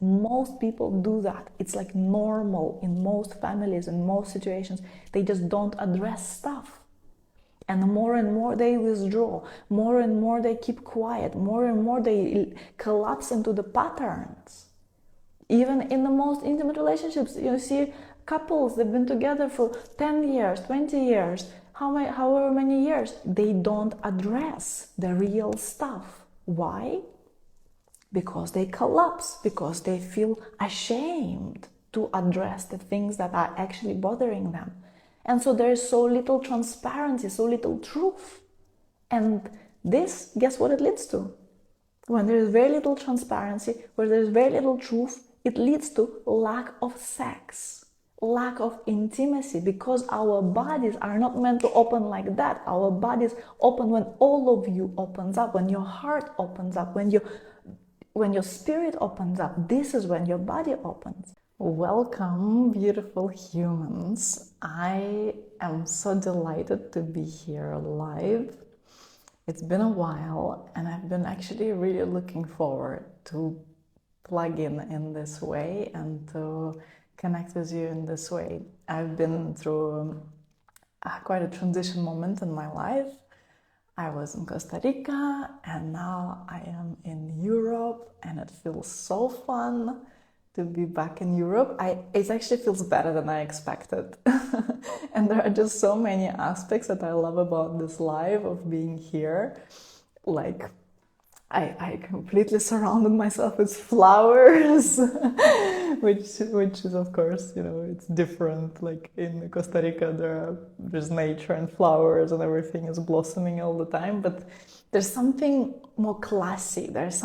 Most people do that. It's like normal in most families, in most situations. They just don't address stuff. And more they withdraw, more and more they keep quiet, more and more they collapse into the patterns. Even in the most intimate relationships, you see couples, they've been together for 10 years, 20 years, however many years, they don't address the real stuff. Why? Because they collapse, because they feel ashamed to address the things that are actually bothering them. And so there is so little transparency, so little truth. And this, guess what it leads to? When there is very little transparency, where there is very little truth, it leads to lack of sex, lack of intimacy, because our bodies are not meant to open like that. Our bodies open when all of you opens up, when your heart opens up, when your spirit opens up. This is when your body opens. Welcome, beautiful humans. I am so delighted to be here live. It's been a while, and I've been actually really looking forward to plug in this way and to connect with you in this way. I've been through quite a transition moment in my life. I was in Costa Rica and now I am in Europe, and it feels so fun to be back in Europe. It actually feels better than I expected. And there are just so many aspects that I love about this life of being here. Like, I completely surrounded myself with flowers, which is, of course, it's different. Like in Costa Rica, there's nature and flowers and everything is blossoming all the time. But there's something more classy. There's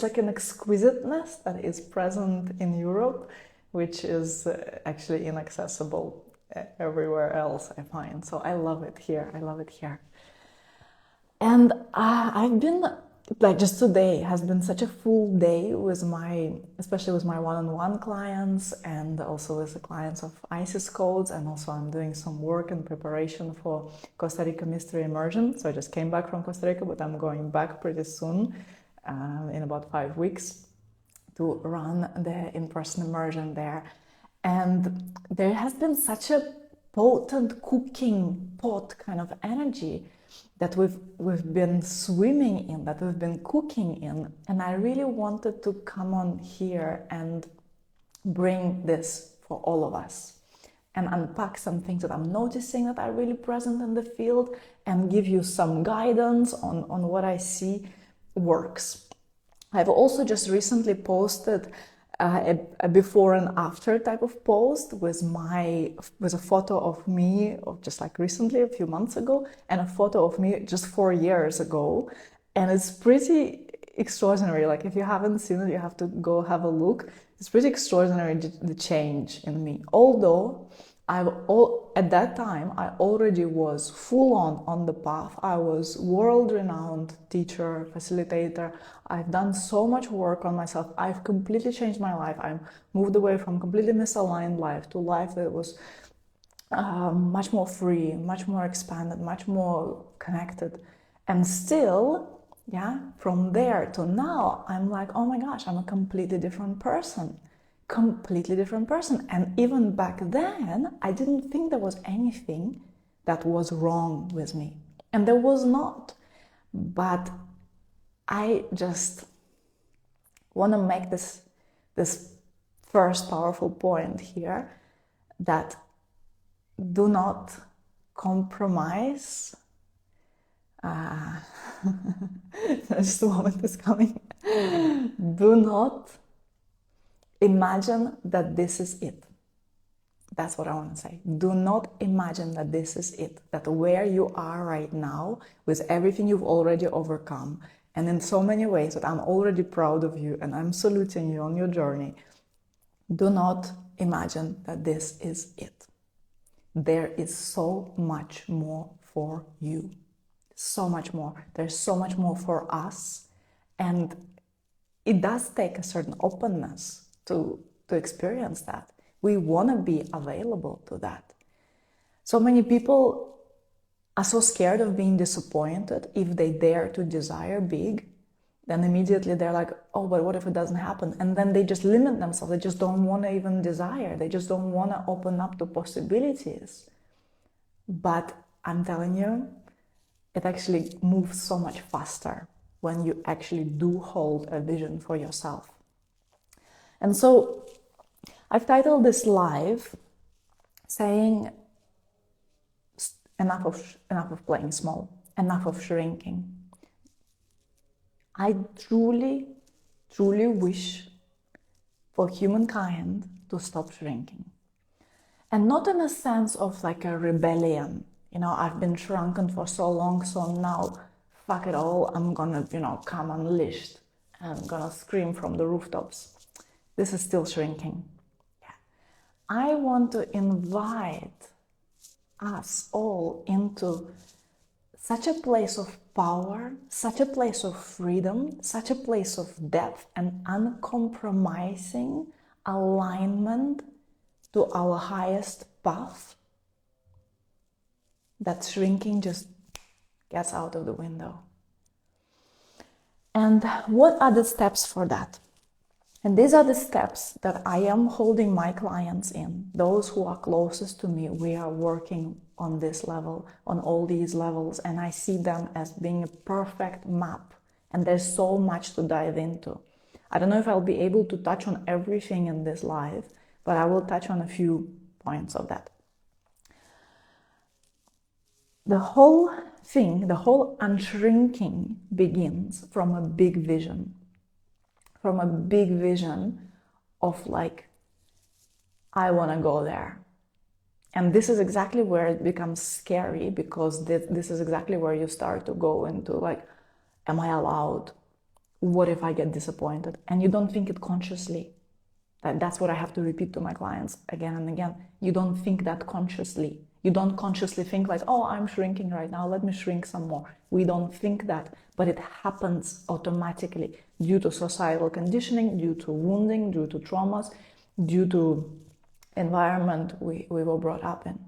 like an exquisiteness that is present in Europe, which is actually inaccessible everywhere else, I find. So I love it here. And I've been, like, just today has been such a full day especially with my one-on-one clients, and also with the clients of ISIS codes. And also I'm doing some work in preparation for Costa Rica Mystery Immersion. So I just came back from Costa Rica, but I'm going back pretty soon, in about 5 weeks, to run the in-person immersion there. And there has been such a potent cooking pot kind of energy that we've been swimming in, that we've been cooking in. And I really wanted to come on here and bring this for all of us and unpack some things that I'm noticing that are really present in the field, and give you some guidance on what I see works. I've also just recently posted a before and after type of post with a photo of me of just like recently, a few months ago, and a photo of me just 4 years ago. And it's pretty extraordinary. Like, if you haven't seen it, you have to go have a look. It's pretty extraordinary, the change in me. Although at that time, I already was full on the path. I was world-renowned teacher, facilitator. I've done so much work on myself. I've completely changed my life. I've moved away from completely misaligned life to life that was much more free, much more expanded, much more connected. And still, from there to now, I'm like, oh my gosh, I'm a completely different person. And even back then, I didn't think there was anything that was wrong with me. And there was not. But I just want to make this first powerful point here, that do not compromise. Just a moment is coming. Do not imagine that this is it. That's what I want to say. Do not imagine that this is it. That where you are right now, with everything you've already overcome, and in so many ways that I'm already proud of you and I'm saluting you on your journey, do not imagine that this is it. There is so much more for you. So much more. There's so much more for us. And it does take a certain openness to experience that. We want to be available to that. So many people are so scared of being disappointed if they dare to desire big, then immediately they're like, oh, but what if it doesn't happen? And then they just limit themselves. They just don't want to even desire. They just don't want to open up to possibilities. But I'm telling you, it actually moves so much faster when you actually do hold a vision for yourself. And so I've titled this live saying, enough of playing small, enough of shrinking. I truly, truly wish for humankind to stop shrinking. And not in a sense of like a rebellion. You know, I've been shrunken for so long, so now, fuck it all, I'm gonna, come unleashed. I'm gonna scream from the rooftops. This is still shrinking. Yeah. I want to invite us all into such a place of power, such a place of freedom, such a place of depth and uncompromising alignment to our highest path, that shrinking just gets out of the window. And what are the steps for that? And these are the steps that I am holding my clients in. Those who are closest to me, we are working on this level, on all these levels, and I see them as being a perfect map. And there's so much to dive into. I don't know if I'll be able to touch on everything in this live, but I will touch on a few points of that. The whole thing, the whole unshrinking begins from a big vision. From a big vision of like, I want to go there. And this is exactly where it becomes scary, because this is exactly where you start to go into like, am I allowed? What if I get disappointed? And you don't think it consciously. That's what I have to repeat to my clients again and again. You don't think that consciously. You don't consciously think like, oh, I'm shrinking right now, let me shrink some more. We don't think that, but it happens automatically due to societal conditioning, due to wounding, due to traumas, due to environment we were brought up in,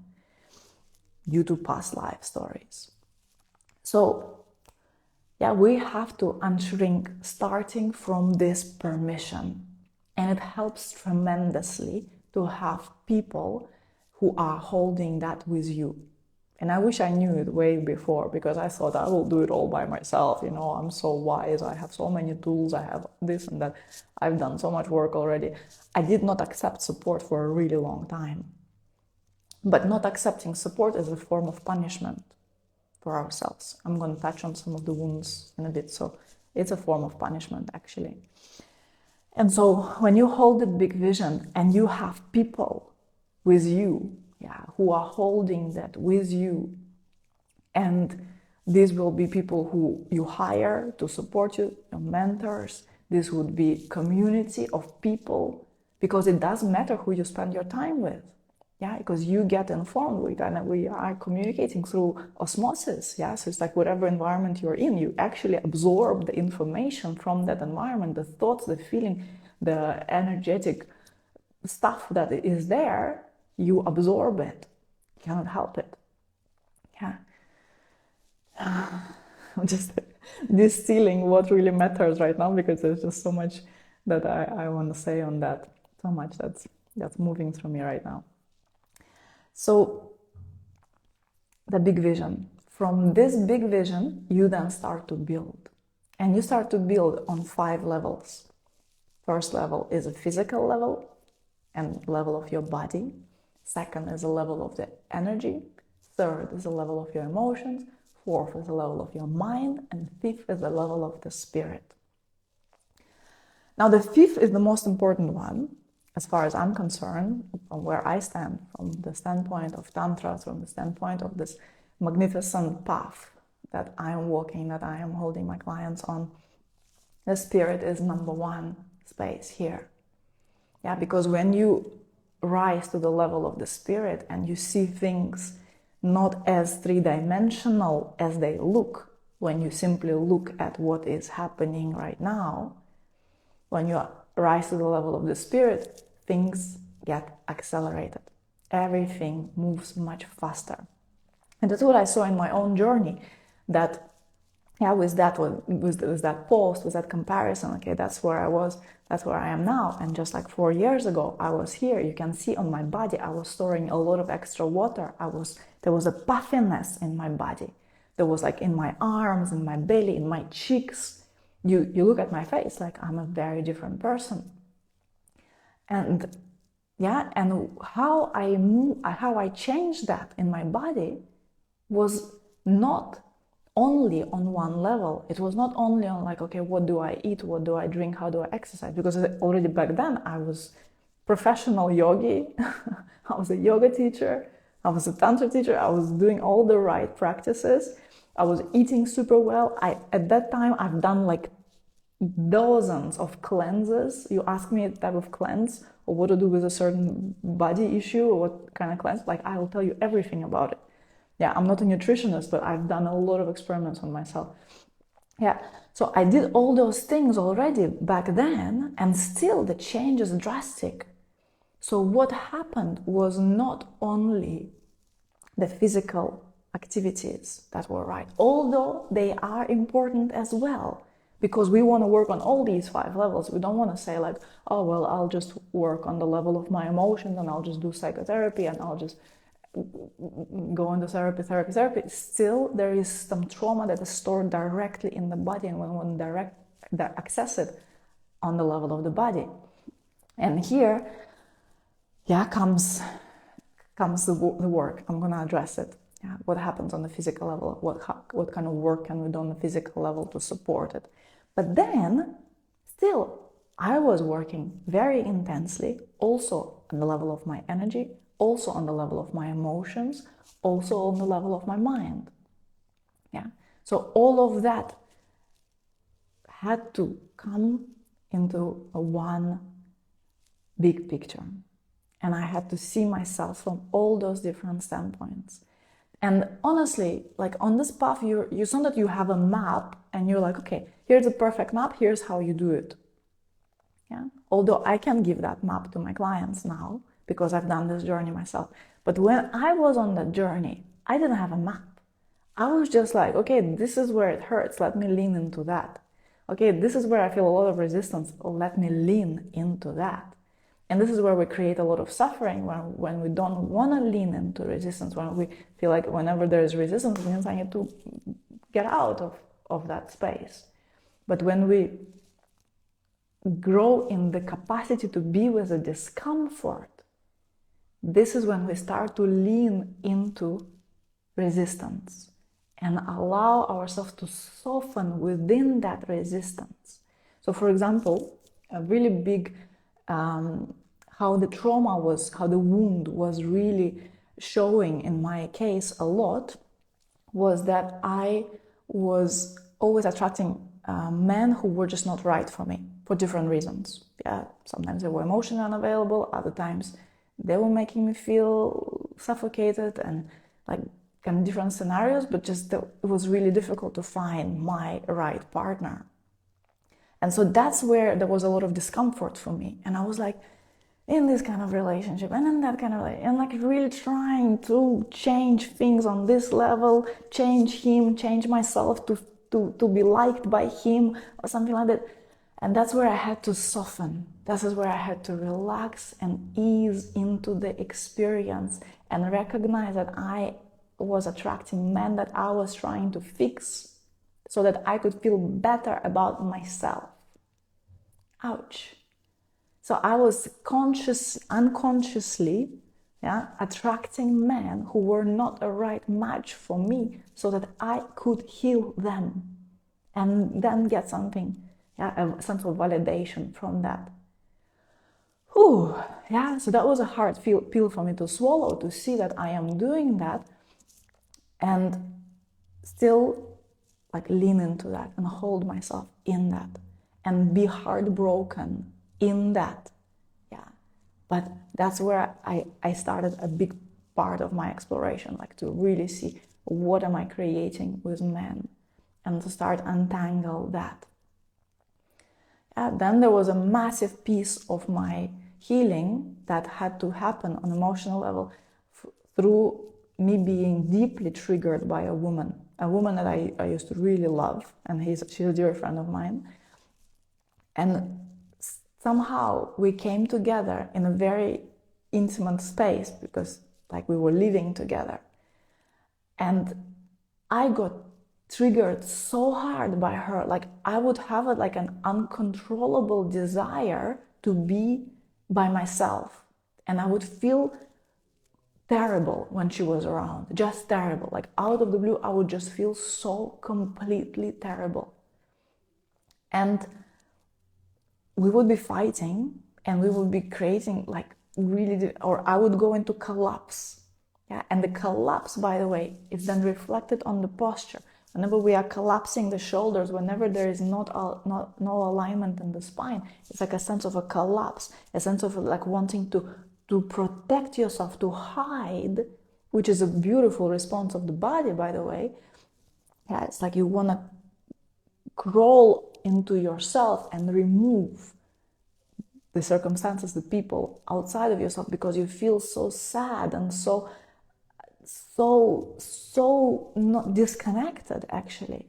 due to past life stories. So, yeah, we have to unshrink starting from this permission. And it helps tremendously to have people who are holding that with you. And I wish I knew it way before, because I thought I will do it all by myself. I'm so wise. I have so many tools. I have this and that. I've done so much work already. I did not accept support for a really long time. But not accepting support is a form of punishment for ourselves. I'm going to touch on some of the wounds in a bit. So it's a form of punishment, actually. And so when you hold a big vision and you have people with you, who are holding that with you, and these will be people who you hire to support you, your mentors. This would be community of people, because it does matter who you spend your time with. Because you get informed with, and we are communicating through osmosis. So it's like whatever environment you're in, you actually absorb the information from that environment, the thoughts, the feeling, the energetic stuff that is there, you absorb it. You cannot help it. I'm just distilling what really matters right now, because there's just so much that I want to say on that. So much that's moving through me right now. So, the big vision. From this big vision, you then start to build. And you start to build on 5 levels. First level is a physical level and level of your body. Second is a level of the energy. Third is a level of your emotions. Fourth is a level of your mind. And fifth is the level of the spirit. Now, the fifth is the most important one, as far as I'm concerned, from where I stand, from the standpoint of Tantra, from the standpoint of this magnificent path that I am walking, that I am holding my clients on. The spirit is number 1 space here. Because when you rise to the level of the spirit and you see things not as 3-dimensional as they look, when you simply look at what is happening right now, when you rise to the level of the spirit, things get accelerated. Everything moves much faster. And that's what I saw in my own journey, that yeah, with that post, with that comparison, okay, that's where I was, that's where I am now. And just like 4 years ago, I was here. You can see on my body, I was storing a lot of extra water. There was a puffiness in my body. There was like in my arms, in my belly, in my cheeks. You look at my face, like I'm a very different person. And yeah, and how I changed that in my body was not only on one level. It was not only on like, okay, what do I eat, what do I drink, how do I exercise? Because already back then I was professional yogi. I was a yoga teacher. I was a tantra teacher. I was doing all the right practices. I was eating super well. At that time, I've done like dozens of cleanses. You ask me a type of cleanse or what to do with a certain body issue or what kind of cleanse, like I will tell you everything about it. Yeah, I'm not a nutritionist, but I've done a lot of experiments on myself. Yeah, so I did all those things already back then, and still the change is drastic. So what happened was not only the physical activities that were right, although they are important as well, because we want to work on all these 5 levels. We don't want to say like, oh, well, I'll just work on the level of my emotions and I'll just do psychotherapy and I'll just go into therapy. Still, there is some trauma that is stored directly in the body, and when one access it on the level of the body. And here, yeah, comes the work. I'm gonna address it. Yeah, what happens on the physical level? What kind of work can we do on the physical level to support it? But then, still, I was working very intensely, also on the level of my energy, also on the level of my emotions, also on the level of my mind. Yeah. So all of that had to come into a one big picture. And I had to see myself from all those different standpoints. And honestly, like on this path, it's not that you have a map and you're like, okay, here's a perfect map, here's how you do it. Yeah. Although I can give that map to my clients now because I've done this journey myself. But when I was on that journey, I didn't have a map. I was just like, okay, this is where it hurts. Let me lean into that. Okay, this is where I feel a lot of resistance. Oh, let me lean into that. And this is where we create a lot of suffering when we don't want to lean into resistance, when we feel like whenever there is resistance, it means I need to get out of that space. But when we grow in the capacity to be with the discomfort, this is when we start to lean into resistance and allow ourselves to soften within that resistance. So for example, a really big how the wound was really showing in my case a lot was that I was always attracting men who were just not right for me for different reasons. Yeah, sometimes they were emotionally unavailable, other times they were making me feel suffocated and like kind of different scenarios, but just it was really difficult to find my right partner. And so that's where there was a lot of discomfort for me. And I was like, in this kind of relationship and in that kind of relationship, and like really trying to change things on this level, change him, change myself to be liked by him or something like that. And that's where I had to soften. This is where I had to relax and ease into the experience and recognize that I was attracting men that I was trying to fix so that I could feel better about myself. Ouch. So I was unconsciously, attracting men who were not a right match for me so that I could heal them and then get something, a sense of validation from that. Whew, so that was a hard pill for me to swallow, to see that I am doing that and still like lean into that and hold myself in that and be heartbroken in that. But that's where I started a big part of my exploration, like to really see what am I creating with men and to start untangle that. Then there was a massive piece of my healing that had to happen on an emotional level through me being deeply triggered by a woman. a woman that I used to really love, and she's a dear friend of mine. And somehow we came together in a very intimate space because like we were living together. And I got triggered so hard by her. Like I would have an uncontrollable desire to be by myself. And I would feel terrible when she was around, just terrible. Like out of the blue, I would just feel so completely terrible. And we would be fighting and we would be creating like really, or I would go into collapse. Yeah, and the collapse, by the way, is then reflected on the posture. Whenever we are collapsing the shoulders, whenever there is no alignment in the spine, it's like a sense of a collapse, a sense of like wanting to protect yourself, to hide, which is a beautiful response of the body, by the way. Yeah, it's like you want to crawl into yourself and remove the circumstances, the people outside of yourself, because you feel so sad and so not disconnected, actually,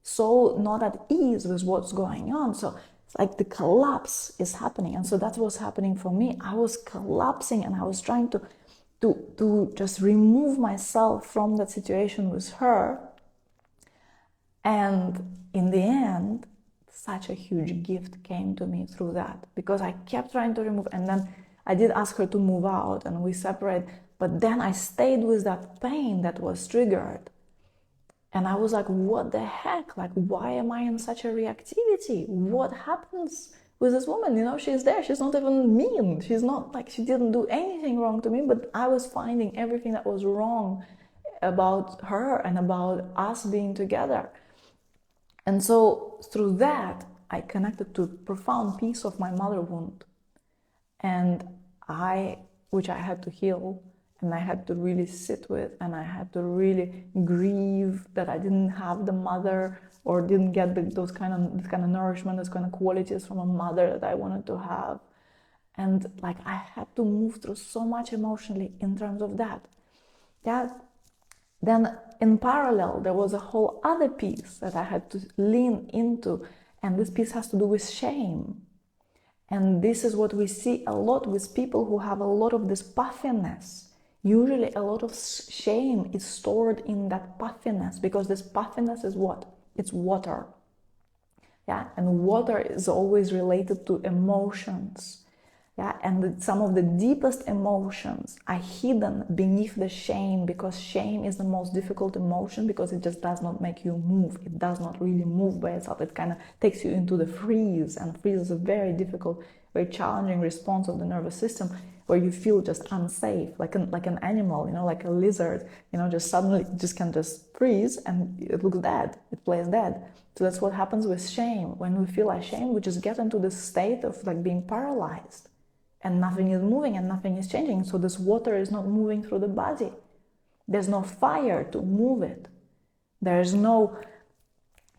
so not at ease with what's going on. So it's like the collapse is happening. And so that's what's happening for me. I was collapsing and I was trying to just remove myself from that situation with her. And in the end, such a huge gift came to me through that, because I kept trying to remove, and then I did ask her to move out and we separated, but then I stayed with that pain that was triggered. And I was like, what the heck? Like, why am I in such a reactivity? What happens with this woman? You know, she's there. She's not even mean. She's not like, she didn't do anything wrong to me, but I was finding everything that was wrong about her and about us being together. And so through that, I connected to profound piece of my mother wound, and which I had to heal, and I had to really sit with, and I had to really grieve that I didn't have the mother, or didn't get this kind of nourishment, this kind of qualities from a mother that I wanted to have. And like I had to move through so much emotionally in terms of that. Yeah. Then in parallel, there was a whole other piece that I had to lean into, and this piece has to do with shame. And this is what we see a lot with people who have a lot of this puffiness. Usually a lot of shame is stored in that puffiness, because this puffiness is what? It's water. Yeah, and water is always related to emotions. Yeah, and some of the deepest emotions are hidden beneath the shame, because shame is the most difficult emotion, because it just does not make you move. It does not really move by itself. It kind of takes you into the freeze, and freeze is a very difficult, very challenging response of the nervous system, where you feel just unsafe, like an animal, you know, like a lizard, you know, just suddenly just can just freeze and it looks dead. It plays dead. So that's what happens with shame. When we feel ashamed, we just get into this state of like being paralyzed. And nothing is moving and nothing is changing. So this water is not moving through the body. There's no fire to move it. There's no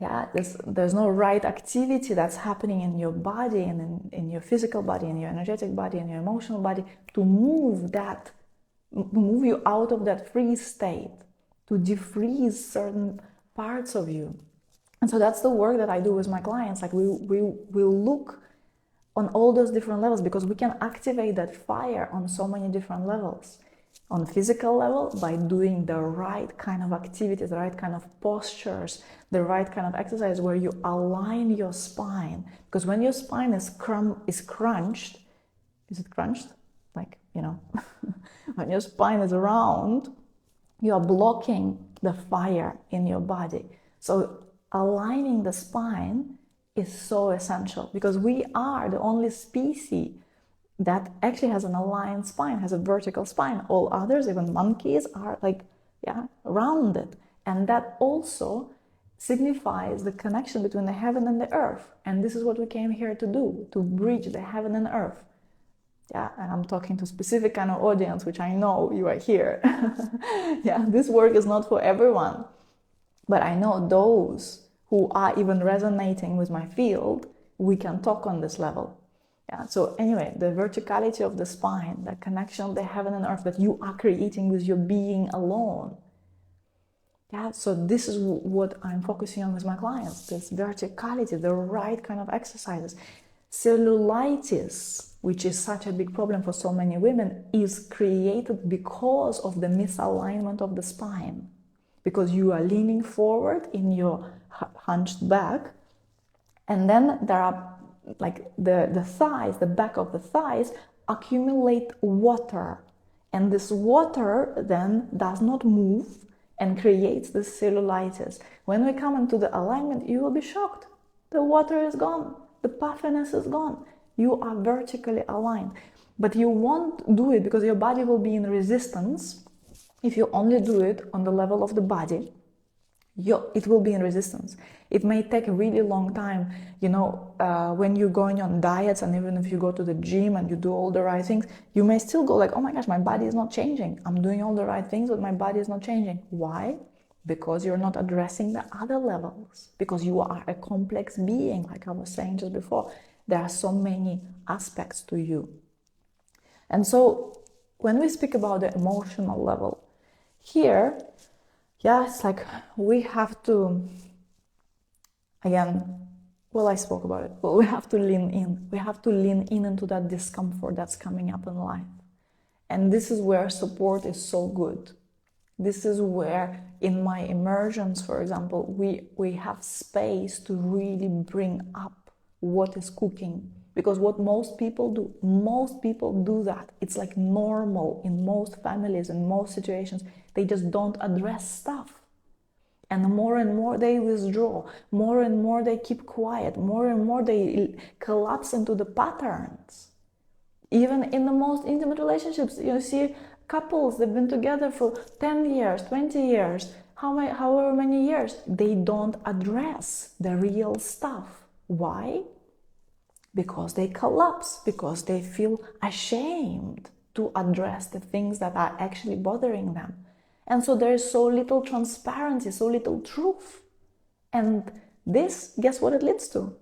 right activity that's happening in your body and in your physical body, in your energetic body, and your emotional body to move you out of that freeze state, to defreeze certain parts of you. And so that's the work that I do with my clients. Like we look on all those different levels, because we can activate that fire on so many different levels. On physical level, by doing the right kind of activities, the right kind of postures, the right kind of exercise where you align your spine. Because when your spine is crunched, is it crunched? Like, you know, when your spine is round, you are blocking the fire in your body. So aligning the spine is so essential, because we are the only species that actually has an aligned spine, has a vertical spine. All others, even monkeys, are rounded. And that also signifies the connection between the heaven and the earth. And this is what we came here to do, to bridge the heaven and earth. Yeah, and I'm talking to a specific kind of audience, which I know you are here. Yeah, this work is not for everyone. But I know those who are even resonating with my field, we can talk on this level. Yeah. So anyway, the verticality of the spine, the connection of the heaven and earth that you are creating with your being alone. Yeah, so this is what I'm focusing on with my clients, this verticality, the right kind of exercises. Cellulitis, which is such a big problem for so many women, is created because of the misalignment of the spine. Because you are leaning forward in your hunched back, and then there are like the thighs, the back of the thighs accumulate water, and this water then does not move and creates this cellulitis. When we come into the alignment, you will be shocked. The water is gone, the puffiness is gone. You are vertically aligned. But you won't do it because your body will be in resistance. If you only do it on the level of the body, it will be in resistance. It may take a really long time, when you're going on diets, and even if you go to the gym and you do all the right things, you may still go like, oh my gosh, my body is not changing. I'm doing all the right things, but my body is not changing. Why? Because you're not addressing the other levels. Because you are a complex being, like I was saying just before. There are so many aspects to you. And so when we speak about the emotional level, here, it's like we have to, again, I spoke about it. Well, we have to lean in. We have to lean in into that discomfort that's coming up in life. And this is where support is so good. This is where, in my immersions, for example, we have space to really bring up what is cooking. Because what most people do that. It's like normal in most families, in most situations. They just don't address stuff. And more they withdraw, more and more they keep quiet, more and more they collapse into the patterns. Even in the most intimate relationships, you see couples, they've been together for 10 years, 20 years, however many years, they don't address the real stuff. Why? Because they collapse, because they feel ashamed to address the things that are actually bothering them. And so there is so little transparency, so little truth. And this, guess what it leads to?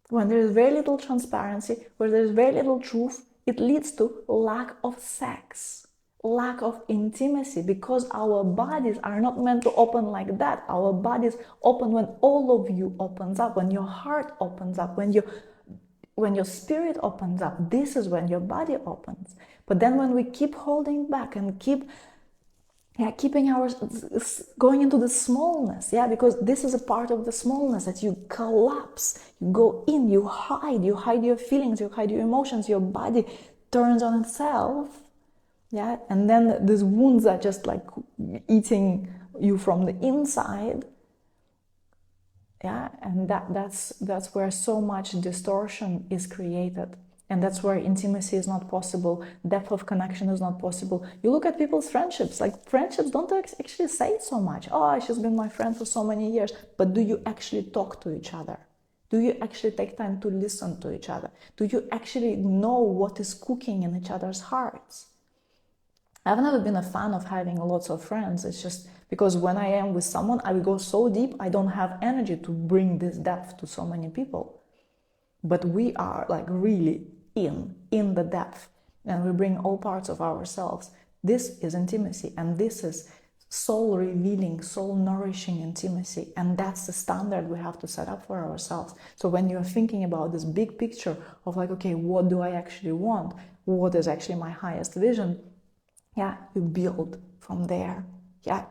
When there is very little transparency, where there is very little truth, it leads to lack of sex, lack of intimacy, because our bodies are not meant to open like that. Our bodies open when all of you opens up, when your heart opens up, when your spirit opens up. This is when your body opens. But then when we keep holding back and keeping going into the smallness, because this is a part of the smallness, that you collapse, you go in, you hide your feelings, you hide your emotions, your body turns on itself, and then these wounds are just like eating you from the inside, and that's where so much distortion is created. And that's where intimacy is not possible, depth of connection is not possible. You look at people's friendships, like friendships don't actually say so much. Oh, she's been my friend for so many years. But do you actually talk to each other? Do you actually take time to listen to each other? Do you actually know what is cooking in each other's hearts? I've never been a fan of having lots of friends. It's just because when I am with someone, I will go so deep, I don't have energy to bring this depth to so many people. But we are like really in the depth, and we bring all parts of ourselves. This is intimacy, and this is soul revealing, soul nourishing intimacy, and that's the standard we have to set up for ourselves. So when you're thinking about this big picture of like, okay, what do I actually want? What is actually my highest vision? You build from there.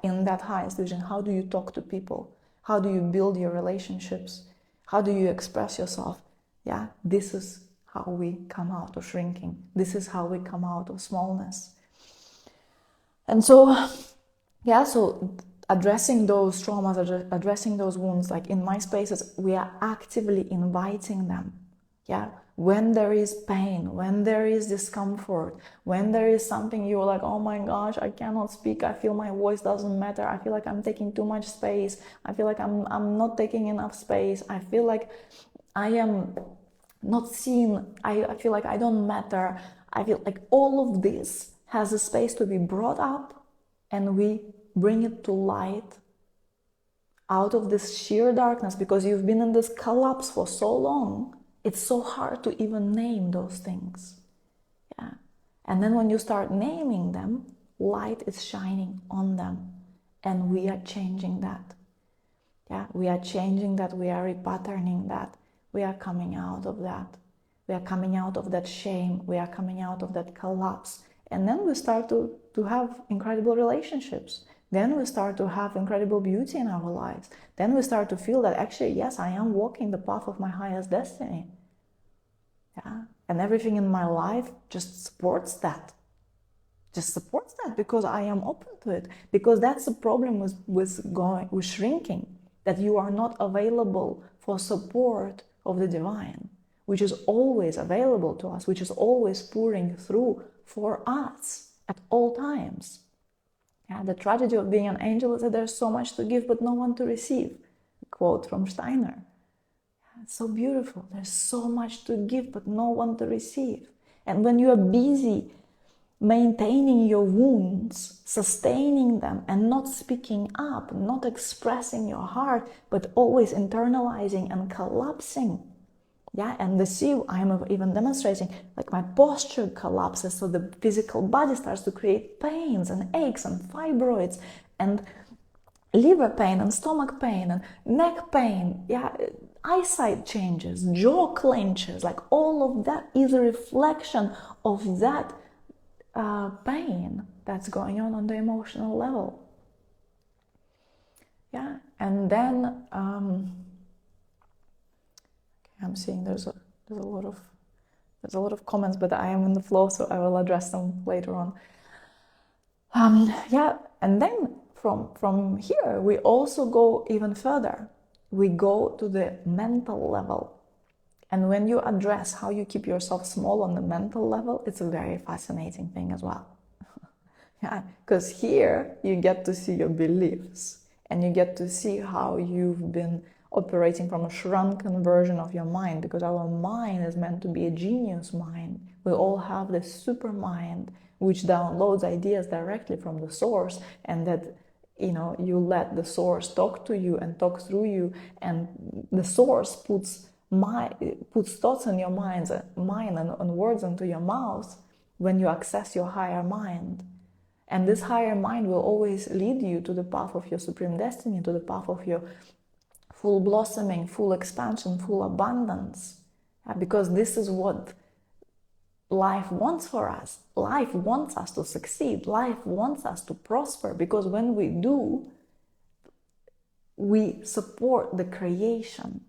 In that highest vision, how do you talk to people? How do you build your relationships? How do you express yourself? This is how we come out of shrinking. This is how we come out of smallness. And so, so addressing those traumas, addressing those wounds, like in my spaces, we are actively inviting them. When there is pain, when there is discomfort, when there is something you're like, oh my gosh, I cannot speak, I feel my voice doesn't matter, I feel like I'm taking too much space, I feel like I'm not taking enough space, I feel like I am not seen, I feel like I don't matter, I feel like all of this has a space to be brought up, and we bring it to light out of this sheer darkness, because you've been in this collapse for so long. It's so hard to even name those things. And then when you start naming them, light is shining on them. And we are changing that. Yeah, we are changing that, we are repatterning that, we are coming out of that. We are coming out of that shame, we are coming out of that collapse. And then we start to have incredible relationships. Then we start to have incredible beauty in our lives. Then we start to feel that actually, yes, I am walking the path of my highest destiny. Yeah, and everything in my life just supports that. Just supports that because I am open to it. Because that's the problem with shrinking, that you are not available for support of the divine, which is always available to us, which is always pouring through for us at all times. Yeah, the tragedy of being an angel is that there's so much to give but no one to receive. A quote from Steiner. Yeah, it's so beautiful. There's so much to give but no one to receive. And when you are busy maintaining your wounds, sustaining them, and not speaking up, not expressing your heart, but always internalizing and collapsing. Yeah, and I'm even demonstrating, like my posture collapses, so the physical body starts to create pains and aches and fibroids and liver pain and stomach pain and neck pain. Yeah, eyesight changes, jaw clenches, like all of that is a reflection of that pain that's going on the emotional level. Yeah, and then I'm seeing there's a lot of comments, but I am in the flow, so I will address them later on. Yeah, and then from here we also go even further. We go to the mental level. And when you address how you keep yourself small on the mental level, it's a very fascinating thing as well. Yeah, because here you get to see your beliefs and you get to see how you've been operating from a shrunken version of your mind, because our mind is meant to be a genius mind. We all have this super mind which downloads ideas directly from the source, and that you let the source talk to you and talk through you, and the source puts thoughts in your mind and words into your mouth when you access your higher mind. And this higher mind will always lead you to the path of your supreme destiny, to the path of your full blossoming, full expansion, full abundance. Because this is what life wants for us. Life wants us to succeed. Life wants us to prosper, because when we do, we support the creation.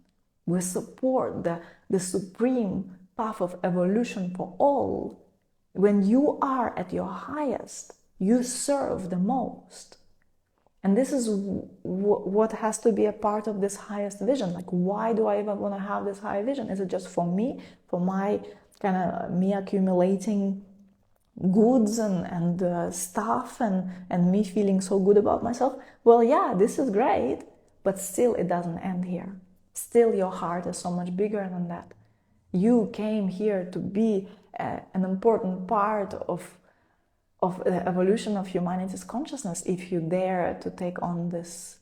We support the supreme path of evolution for all. When you are at your highest, you serve the most. And this is what has to be a part of this highest vision. Like, why do I even want to have this high vision? Is it just for me, for my me accumulating goods and stuff and me feeling so good about myself? Well, yeah, this is great, but still it doesn't end here. Still, your heart is so much bigger than that. You came here to be an important part of the evolution of humanity's consciousness if you dare to take on this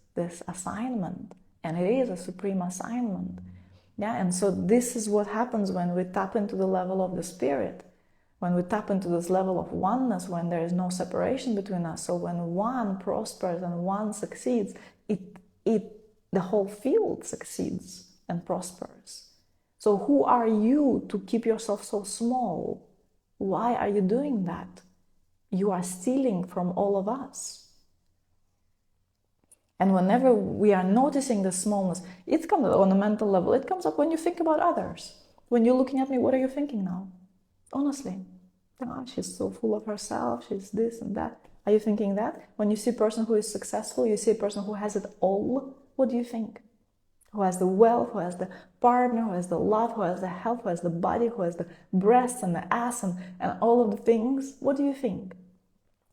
assignment. And it is a supreme assignment. Yeah, and so this is what happens when we tap into the level of the spirit, when we tap into this level of oneness, when there is no separation between us. So when one prospers and one succeeds, the whole field succeeds and prospers. So who are you to keep yourself so small? Why are you doing that? You are stealing from all of us. And whenever we are noticing the smallness, it comes on a mental level. It comes up when you think about others. When you're looking at me, what are you thinking now? Honestly. Oh, she's so full of herself. She's this and that. Are you thinking that? When you see a person who is successful, you see a person who has it all, what do you think? Who has the wealth, who has the partner, who has the love, who has the health, who has the body, who has the breasts and the ass and all of the things. What do you think?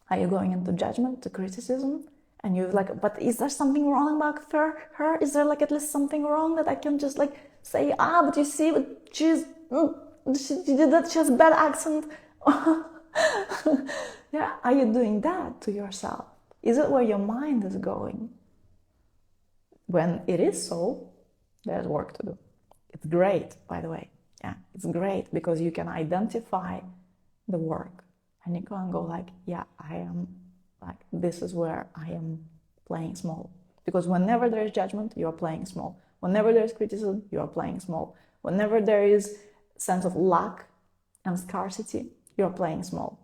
Are you going into judgment, to criticism? And you're like, but is there something wrong about her? Is there like at least something wrong that I can just like say, but you see, but she did that, she has a bad accent. Yeah, are you doing that to yourself? Is it where your mind is going? When it is so, there's work to do. It's great, by the way. Yeah, it's great because you can identify the work and you can go like, yeah, I am like, this is where I am playing small. Because whenever there is judgment, you are playing small. Whenever there is criticism, you are playing small. Whenever there is sense of lack and scarcity, you are playing small.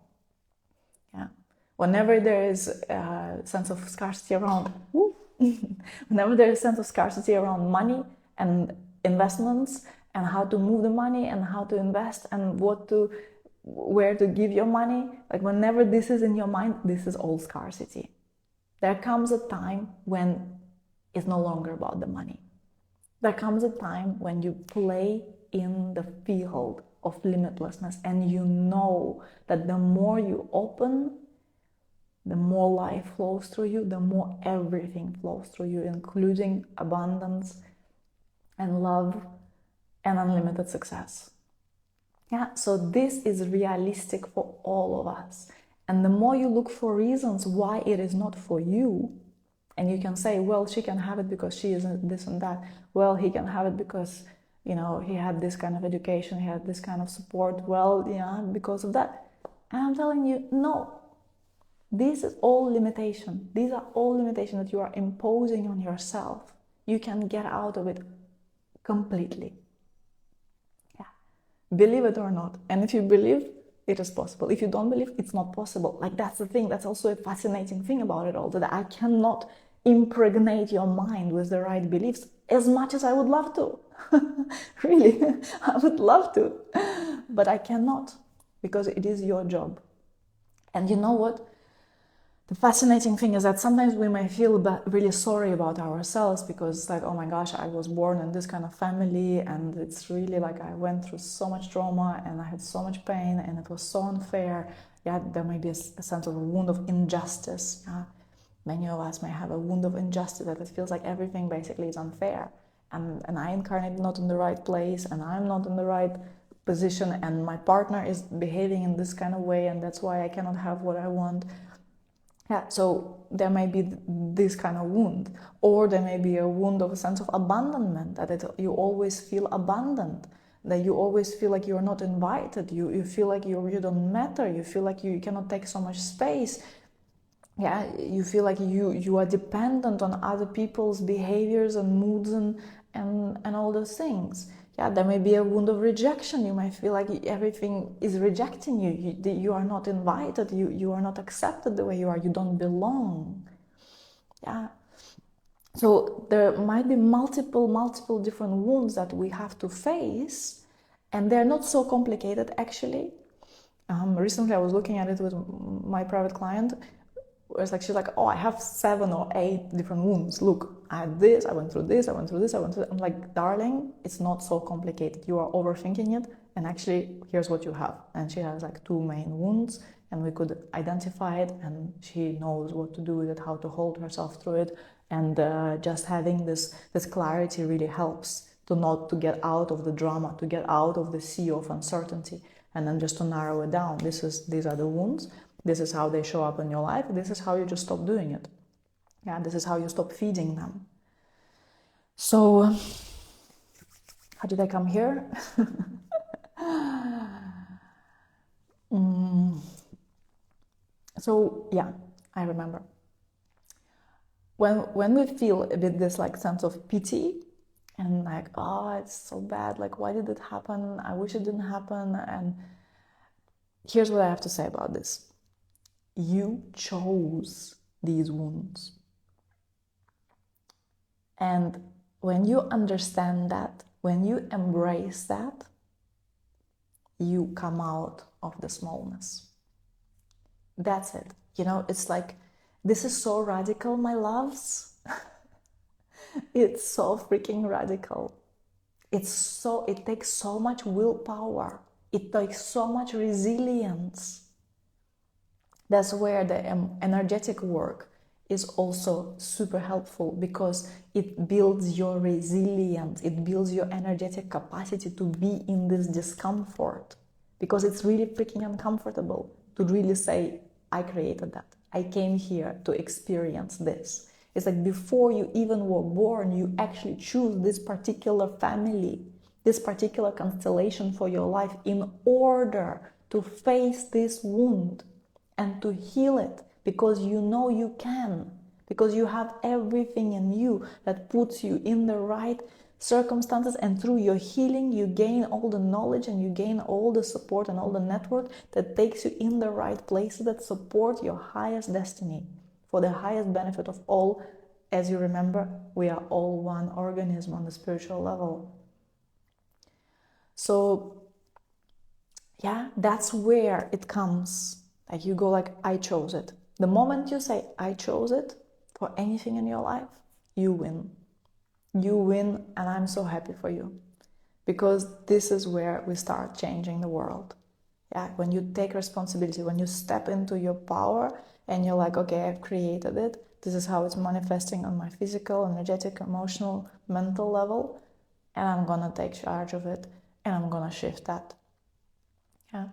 Yeah. Whenever there is a sense of scarcity around, whenever there is a sense of scarcity around money and investments and how to move the money and how to invest and where to give your money, like whenever this is in your mind, this is all scarcity. There comes a time when it's no longer about the money. There comes a time when you play in the field of limitlessness and you know that the more you open, the more life flows through you, the more everything flows through you, including abundance and love and unlimited success. Yeah, so this is realistic for all of us. And the more you look for reasons why it is not for you, and you can say, well, she can have it because she isn't this and that. Well, he can have it because, you know, he had this kind of education, he had this kind of support. Well, yeah, because of that. And I'm telling you, no. This is all limitation. These are all limitations that you are imposing on yourself. You can get out of it completely. Yeah. Believe it or not. And if you believe, it is possible. If you don't believe, it's not possible. Like, that's the thing. That's also a fascinating thing about it all, that I cannot impregnate your mind with the right beliefs as much as I would love to. Really, I would love to. But I cannot, because it is your job. And you know what? The fascinating thing is that sometimes we may feel really sorry about ourselves because it's like, oh my gosh, I was born in this kind of family and it's really like I went through so much trauma and I had so much pain and it was so unfair. Yeah, there may be a sense of a wound of injustice. Yeah? Many of us may have a wound of injustice that it feels like everything basically is unfair. And I incarnate not in the right place and I'm not in the right position and my partner is behaving in this kind of way and that's why I cannot have what I want. Yeah, so there may be this kind of wound, or there may be a wound of a sense of abandonment, that you always feel abandoned, that you always feel like you're not invited, you feel like you don't matter, you feel like you cannot take so much space. Yeah, you feel like you are dependent on other people's behaviors and moods and all those things. Yeah, there may be a wound of rejection. You might feel like everything is rejecting you. You are not invited. You are not accepted the way you are. You don't belong. Yeah. So there might be multiple different wounds that we have to face, and they're not so complicated actually. Recently I was looking at it with my private client. It's like, she's like, oh, I have 7 or 8 different wounds. Look, I had this, I went through this, I went through this, I went through that. I'm like, darling, it's not so complicated. You are overthinking it. And actually, here's what you have. And she has like 2 main wounds and we could identify it and she knows what to do with it, how to hold herself through it. And just having this clarity really helps to get out of the drama, to get out of the sea of uncertainty. And then just to narrow it down. These are the wounds. This is how they show up in your life. This is how you just stop doing it. Yeah, this is how you stop feeding them. So, how did I come here? So, yeah, I remember. When we feel a bit this like sense of pity and like, oh, it's so bad. Like, why did it happen? I wish it didn't happen. And here's what I have to say about this. You chose these wounds. And when you understand that, when you embrace that, you come out of the smallness. That's it. You know, it's like, this is so radical, my loves. It's so freaking radical. It takes so much willpower. It takes so much resilience. That's where the energetic work is also super helpful because it builds your resilience, it builds your energetic capacity to be in this discomfort, because it's really freaking uncomfortable to really say, I created that. I came here to experience this. It's like before you even were born, you actually choose this particular family, this particular constellation for your life in order to face this wound and to heal it, because you know you can, because you have everything in you that puts you in the right circumstances, and through your healing you gain all the knowledge and you gain all the support and all the network that takes you in the right places that support your highest destiny for the highest benefit of all. As you remember, we are all one organism on the spiritual level. So yeah, that's where it comes. Like you go like, I chose it. The moment you say, I chose it for anything in your life, you win. You win, and I'm so happy for you. Because this is where we start changing the world. Yeah, when you take responsibility, when you step into your power and you're like, okay, I've created it. This is how it's manifesting on my physical, energetic, emotional, mental level. And I'm gonna take charge of it and I'm gonna shift that. Yeah.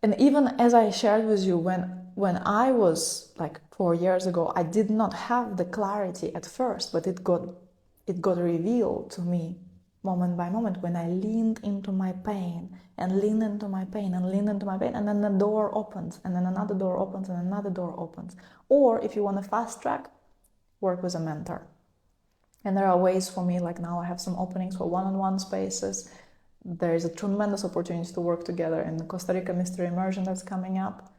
And even as I shared with you, when I was like 4 years ago, I did not have the clarity at first, but it got revealed to me moment by moment when I leaned into my pain and leaned into my pain and leaned into my pain, and then the door opens, and then another door opens, and another door opens. Or if you want to fast track, work with a mentor. And there are ways for me, like now I have some openings for one-on-one spaces. There is a tremendous opportunity to work together in the Costa Rica Mystery Immersion that's coming up.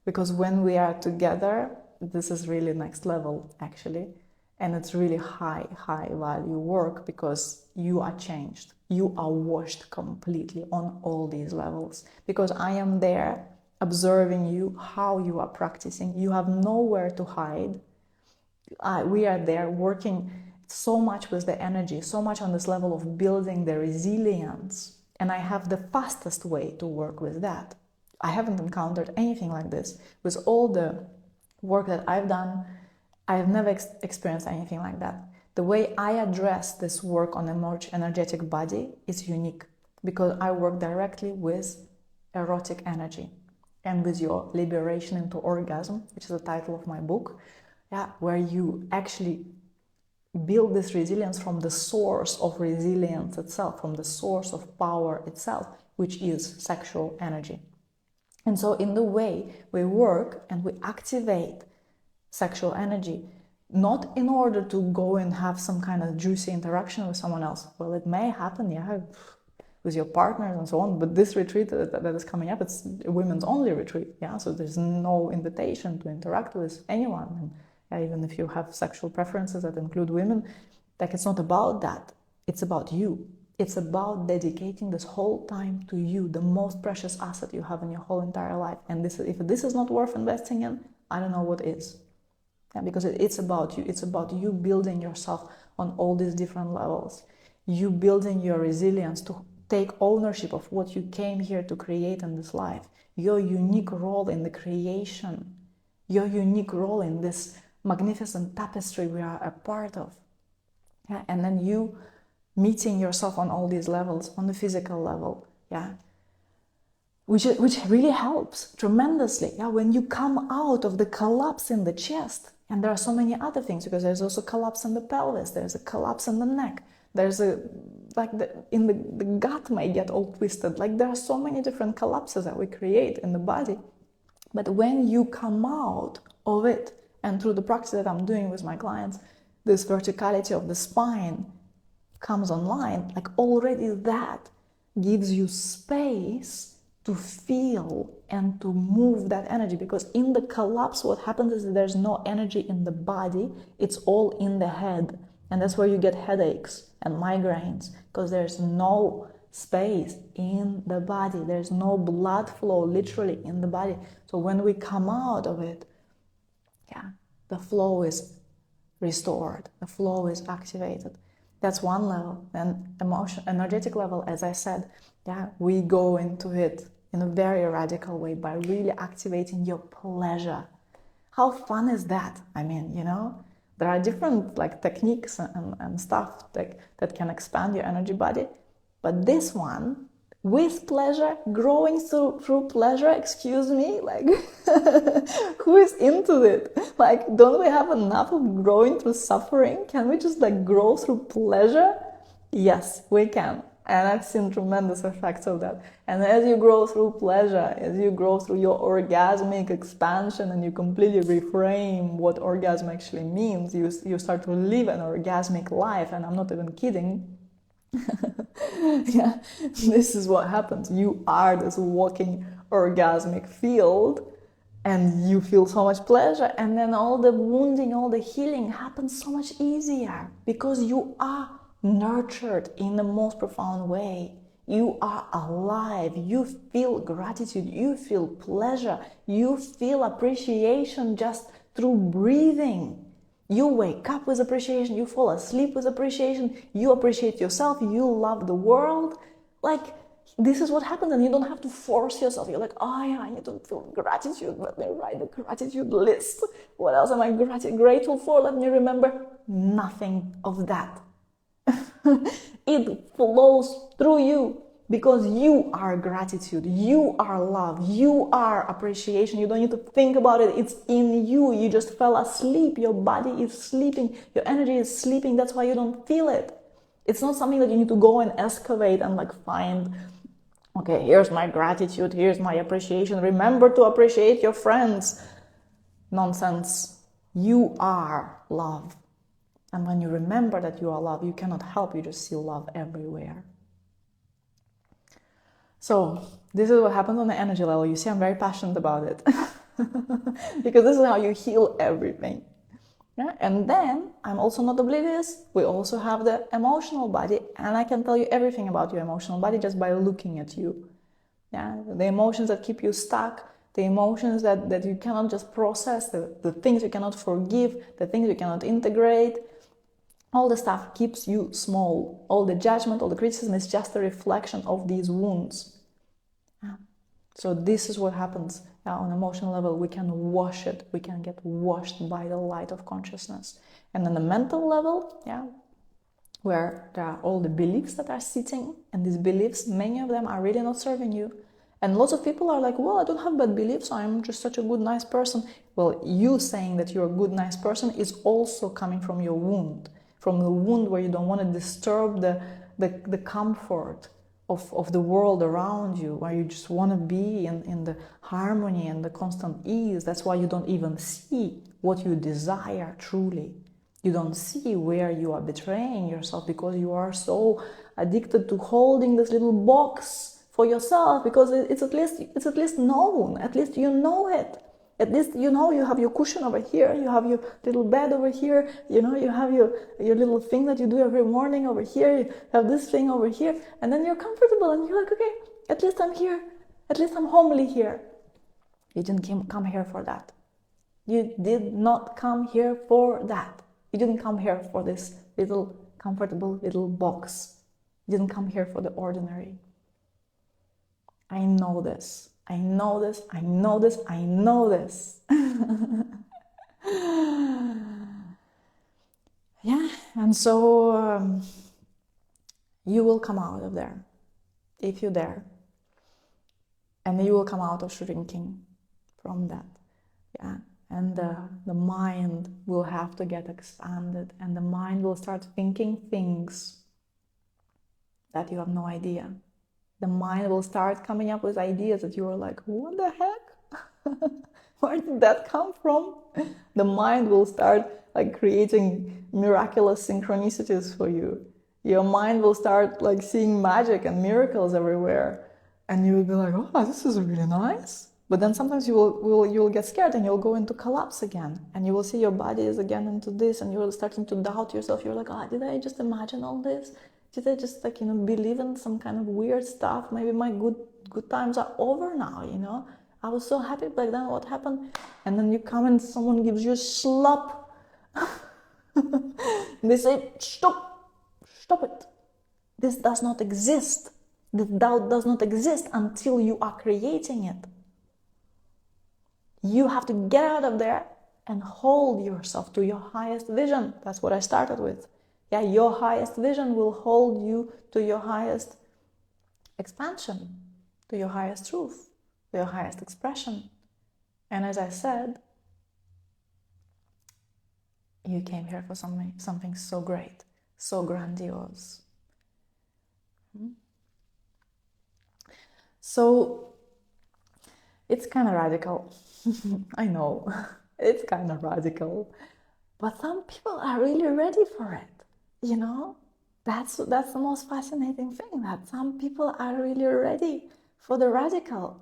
Because when we are together, this is really next level, actually. And it's really high value work because you are changed. You are washed completely on all these levels. Because I am there observing you, how you are practicing. You have nowhere to hide. We are there working so much with the energy, so much on this level of building the resilience. And I have the fastest way to work with that. I haven't encountered anything like this. With all the work that I've done, I've never experienced anything like that. The way I address this work on an energetic body is unique because I work directly with erotic energy and with your liberation into orgasm, which is the title of my book, where you actually build this resilience from the source of resilience itself, from the source of power itself, which is sexual energy. And so in the way we work and we activate sexual energy, not in order to go and have some kind of juicy interaction with someone else. Well, it may happen, with your partners and so on, but this retreat that is coming up, it's a women's only retreat, so there's no invitation to interact with anyone. And even if you have sexual preferences that include women, like it's not about that. It's about you. It's about dedicating this whole time to you, the most precious asset you have in your whole entire life. And if this is not worth investing in, I don't know what is. Because it's about you. It's about you building yourself on all these different levels. You building your resilience to take ownership of what you came here to create in this life. Your unique role in the creation. Your unique role in this magnificent tapestry we are a part of. And then you meeting yourself on all these levels, on the physical level, which really helps tremendously. When you come out of the collapse in the chest, and there are so many other things, because there's also collapse in the pelvis, there's a collapse in the neck, there's the gut may get all twisted. Like there are so many different collapses that we create in the body. But when you come out of it, and through the practice that I'm doing with my clients, this verticality of the spine comes online, like already that gives you space to feel and to move that energy. Because in the collapse, what happens is that there's no energy in the body, it's all in the head. And that's where you get headaches and migraines, because there's no space in the body. There's no blood flow literally in the body. So when we come out of it, the flow is restored, the flow is activated. That's one level. Then energetic level, as I said, we go into it in a very radical way by really activating your pleasure. How fun is that? I mean, there are different techniques and stuff that can expand your energy body, but this one, with pleasure, growing through pleasure, excuse me, who is into it? Don't we have enough of growing through suffering? Can we just grow through pleasure? Yes, we can. And I've seen tremendous effects of that. And as you grow through pleasure, as you grow through your orgasmic expansion and you completely reframe what orgasm actually means, you start to live an orgasmic life. And I'm not even kidding. Yeah, this is what happens. You are this walking orgasmic field and you feel so much pleasure, and then all the wounding, all the healing happens so much easier because you are nurtured in the most profound way. You are alive. You feel gratitude. You feel pleasure. You feel appreciation just through breathing. You wake up with appreciation. You fall asleep with appreciation. You appreciate yourself. You love the world. Like, this is what happens, and you don't have to force yourself. You're like, oh yeah, I need to feel gratitude. Let me write the gratitude list. What else am I grateful for? Let me remember. Nothing of that. It flows through you because you are gratitude. You are love. You are appreciation. You don't need to think about it. It's in you. You just fell asleep. Your body is sleeping. Your energy is sleeping. That's why you don't feel it. It's not something that you need to go and excavate and like find, okay, here's my gratitude, here's my appreciation. Remember to appreciate your friends. Nonsense. You are love. And when you remember that you are love, you cannot help, you just see love everywhere. So this is what happens on the energy level. You see, I'm very passionate about it. Because this is how you heal everything. Yeah? And then, I'm also not oblivious, we also have the emotional body, and I can tell you everything about your emotional body just by looking at you. Yeah? The emotions that keep you stuck, the emotions that you cannot just process, the things you cannot forgive, the things you cannot integrate, all the stuff keeps you small. All the judgment, all the criticism is just a reflection of these wounds. Yeah. So this is what happens on emotional level. We can wash it. We can get washed by the light of consciousness. And on the mental level, yeah, where there are all the beliefs that are sitting, and these beliefs, many of them are really not serving you. And lots of people are like, well, I don't have bad beliefs, I'm just such a good, nice person. Well, you saying that you're a good, nice person is also coming from your wound, from the wound where you don't want to disturb the comfort of the world around you, where you just want to be in the harmony and the constant ease. That's why you don't even see what you desire truly. You don't see where you are betraying yourself because you are so addicted to holding this little box for yourself, because it's at least known. At least you know it. At least you know you have your cushion over here, you have your little bed over here, you know, you have your little thing that you do every morning over here, you have this thing over here, and then you're comfortable and you're like, okay, at least I'm here, at least I'm homely here. You didn't come here for that. You did not come here for that. You didn't come here for this little comfortable little box. You didn't come here for the ordinary. I know this. I know this. I know this. I know this. Yeah, and so you will come out of there if you dare, and you will come out of shrinking from that. Yeah. And the mind will have to get expanded, and the mind will start thinking things that you have no idea. The mind will start coming up with ideas that you are like, what the heck? Where did that come from? The mind will start like creating miraculous synchronicities for you. Your mind will start like seeing magic and miracles everywhere, and you will be like, oh, this is really nice. But then sometimes you will get scared and you'll go into collapse again, and you will see your body is again into this, and you're starting to doubt yourself. You're like, oh, did I just imagine all this? Did I just like, believe in some kind of weird stuff? Maybe my good times are over now, I was so happy back then, what happened? And then you come and someone gives you a slap. They say, stop it. This does not exist. The doubt does not exist until you are creating it. You have to get out of there and hold yourself to your highest vision. That's what I started with. Yeah, your highest vision will hold you to your highest expansion, to your highest truth, to your highest expression. And as I said, you came here for something so great, so grandiose. So it's kind of radical. I know, it's kind of radical. But some people are really ready for it, you know? That's the most fascinating thing, that some people are really ready for the radical.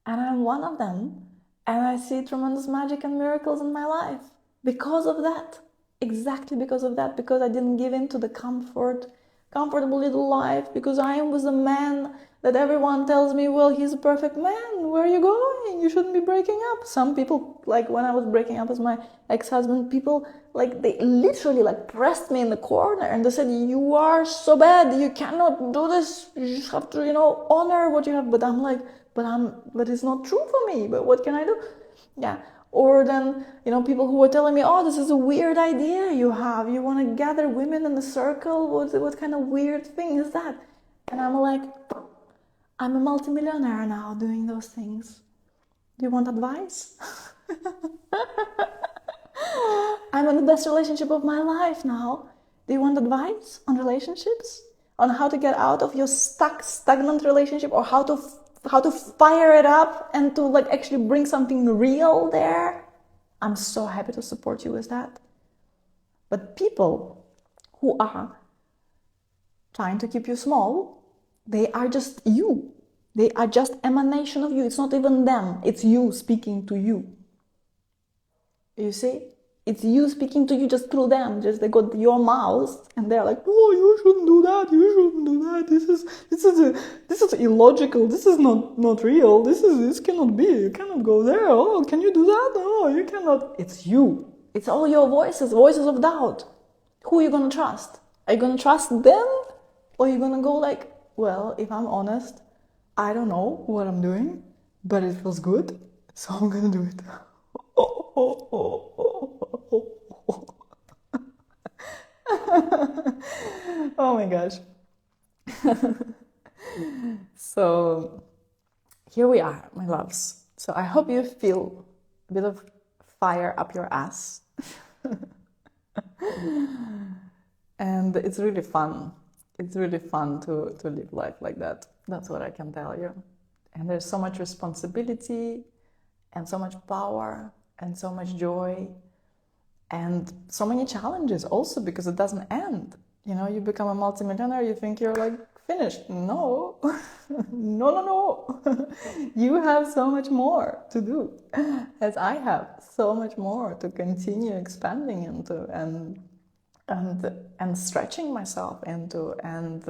And I'm one of them. And I see tremendous magic and miracles in my life because of that. Exactly because of that. Because I didn't give in to the comfortable little life. Because I am with a man that everyone tells me, well, he's a perfect man. Where are you going? You shouldn't be breaking up. Some people, like when I was breaking up with my ex-husband, people, like, they literally like pressed me in the corner and they said, you are so bad. You cannot do this. You just have to, honor what you have. But I'm like, but it's not true for me. But what can I do? Yeah. Or then, people who were telling me, oh, this is a weird idea you have. You want to gather women in a circle? What kind of weird thing is that? And I'm like, I'm a multimillionaire now doing those things. Do you want advice? I'm in the best relationship of my life now. Do you want advice on relationships? On how to get out of your stagnant relationship, or how to fire it up and to like actually bring something real there? I'm so happy to support you with that. But people who are trying to keep you small, they are just you. They are just emanation of you. It's not even them. It's you speaking to you. You see? It's you speaking to you just through them. Just they got your mouth and they're like, oh, you shouldn't do that. You shouldn't do that. This is illogical. This is not real. This cannot be. You cannot go there. Oh, can you do that? Oh, you cannot. It's you. It's all your voices of doubt. Who are you gonna trust? Are you gonna trust them? Or are you gonna go like, well, if I'm honest, I don't know what I'm doing, but it feels good, so I'm gonna do it. Oh my gosh. So here we are, my loves. So I hope you feel a bit of fire up your ass. And it's really fun. It's really fun to live life like that. That's what I can tell you. And there's so much responsibility and so much power and so much joy and so many challenges also, because it doesn't end. You become a multimillionaire, you think you're like finished. No, no. You have so much more to do, as I have so much more to continue expanding into and stretching myself into. And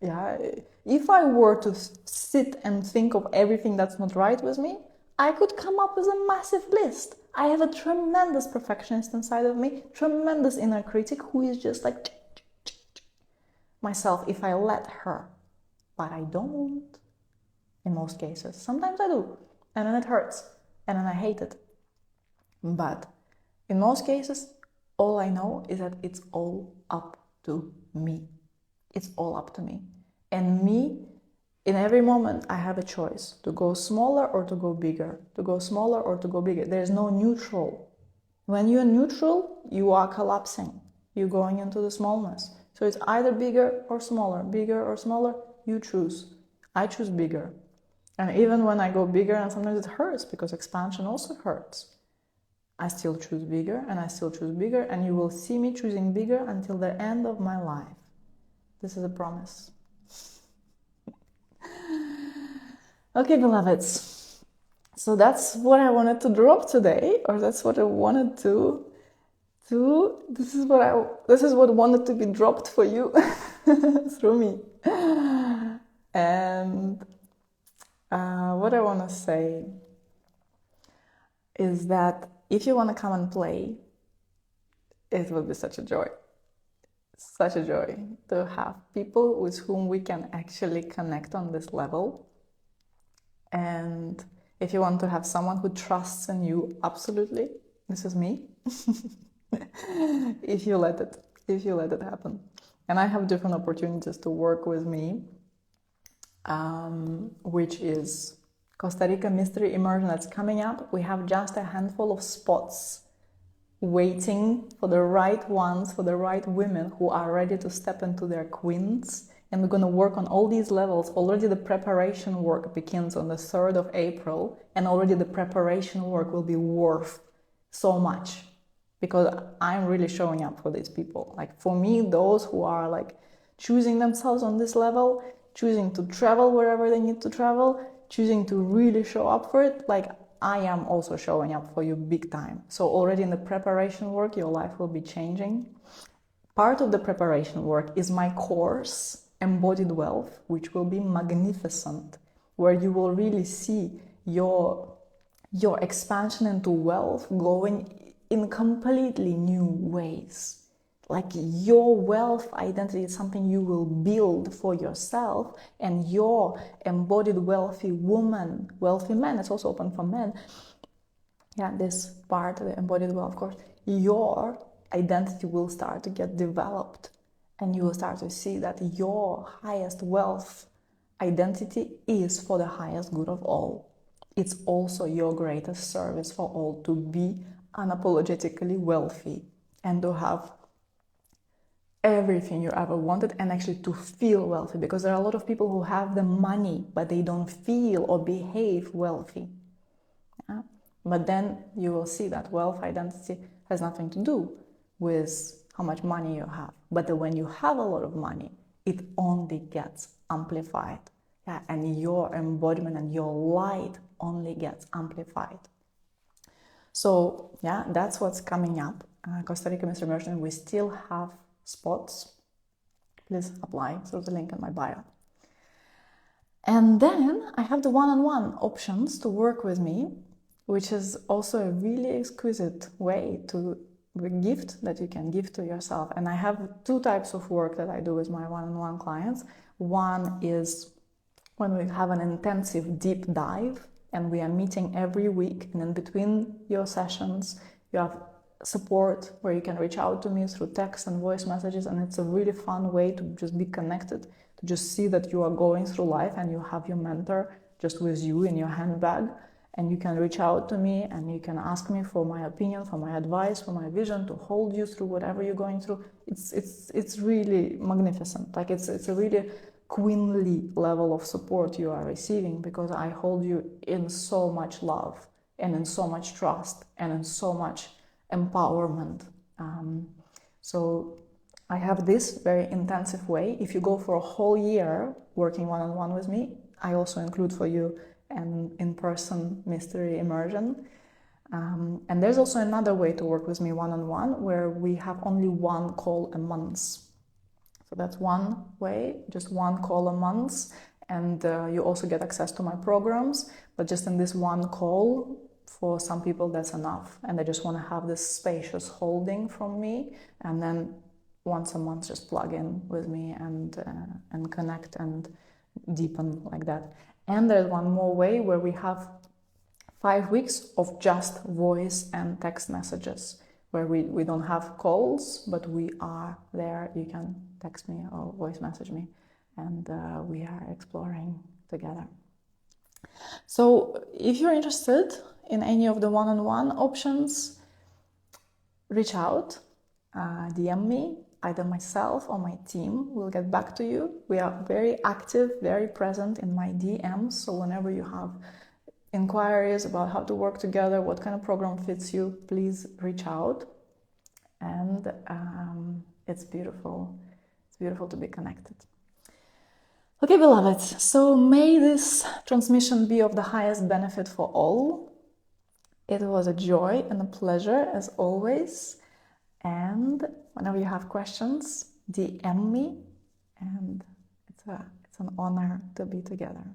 yeah, if I were to sit and think of everything that's not right with me, I could come up with a massive list. I have a tremendous perfectionist inside of me, tremendous inner critic who is just like myself if I let her. But I don't in most cases. Sometimes I do, and then it hurts, and then I hate it. But in most cases, all I know is that it's all up to me. It's all up to me. And me, in every moment, I have a choice to go smaller or to go bigger, to go smaller or to go bigger. There's no neutral. When you're neutral, you are collapsing. You're going into the smallness. So it's either bigger or smaller, you choose. I choose bigger. And even when I go bigger, and sometimes it hurts because expansion also hurts, I still choose bigger, and I still choose bigger, and you will see me choosing bigger until the end of my life. This is a promise. Okay, beloveds. So that's what I wanted to drop today, or that's what I wanted to do. This is what wanted to be dropped for you through me. And what I want to say is that if you want to come and play, it will be such a joy to have people with whom we can actually connect on this level. And if you want to have someone who trusts in you, absolutely, this is me. if you let it happen. And I have different opportunities to work with me, which is Costa Rica Mystery Immersion that's coming up. We have just a handful of spots waiting for the right ones, for the right women who are ready to step into their queens, And we're going to work on all these levels. Already the preparation work begins on the 3rd of April, and already the preparation work will be worth so much, because I'm really showing up for these people. Like, for me, those who are like choosing themselves on this level, choosing to travel wherever they need to travel, choosing to really show up for it, like, I am also showing up for you big time. So already in the preparation work, your life will be changing. Part of the preparation work is my course, Embodied Wealth, which will be magnificent, where you will really see your expansion into wealth going in completely new ways. Like, your wealth identity is something you will build for yourself, and your embodied wealthy woman, wealthy man, it's also open for men. Yeah, this part, the embodied wealth, of course, your identity will start to get developed, and you will start to see that your highest wealth identity is for the highest good of all. It's also your greatest service for all, to be unapologetically wealthy and to have everything you ever wanted, and actually to feel wealthy, because there are a lot of people who have the money but they don't feel or behave wealthy. Yeah? But then you will see that wealth identity has nothing to do with how much money you have, but when you have a lot of money, it only gets amplified. Yeah? And your embodiment and your light only gets amplified. So yeah, that's what's coming up. Costa Rica Mystery Immersions, we still have spots. Please apply through the link in my bio. And then I have the one-on-one options to work with me, which is also a really exquisite way to the gift that you can give to yourself. And I have two types of work that I do with my one-on-one clients. One is when we have an intensive deep dive, and we are meeting every week, and in between your sessions you have support where you can reach out to me through text and voice messages, and it's a really fun way to just be connected, to just see that you are going through life and you have your mentor just with you in your handbag, and you can reach out to me and you can ask me for my opinion, for my advice, for my vision, to hold you through whatever you're going through. It's really magnificent. Like, it's a really queenly level of support you are receiving, because I hold you in so much love and in so much trust and in so much empowerment. So I have this very intensive way. If you go for a whole year working one-on-one with me, I also include for you an in-person mystery immersion. And there's also another way to work with me one-on-one, where we have only one call a month. So that's one way, just one call a month, and you also get access to my programs, but just in this one call, for some people that's enough, and they just want to have this spacious holding from me, and then once a month just plug in with me and connect and deepen like that. And there's one more way where we have 5 weeks of just voice and text messages, where we don't have calls, but we are there. You can text me or voice message me, and we are exploring together. So if you're interested in any of the one-on-one options, reach out, DM me, either myself or my team will get back to you. We are very active, very present in my DMs, so whenever you have inquiries about how to work together, what kind of program fits you, please reach out. And it's beautiful. It's beautiful to be connected. Okay, beloveds, so may this transmission be of the highest benefit for all. It was a joy and a pleasure as always. And whenever you have questions, DM me, and it's an honor to be together.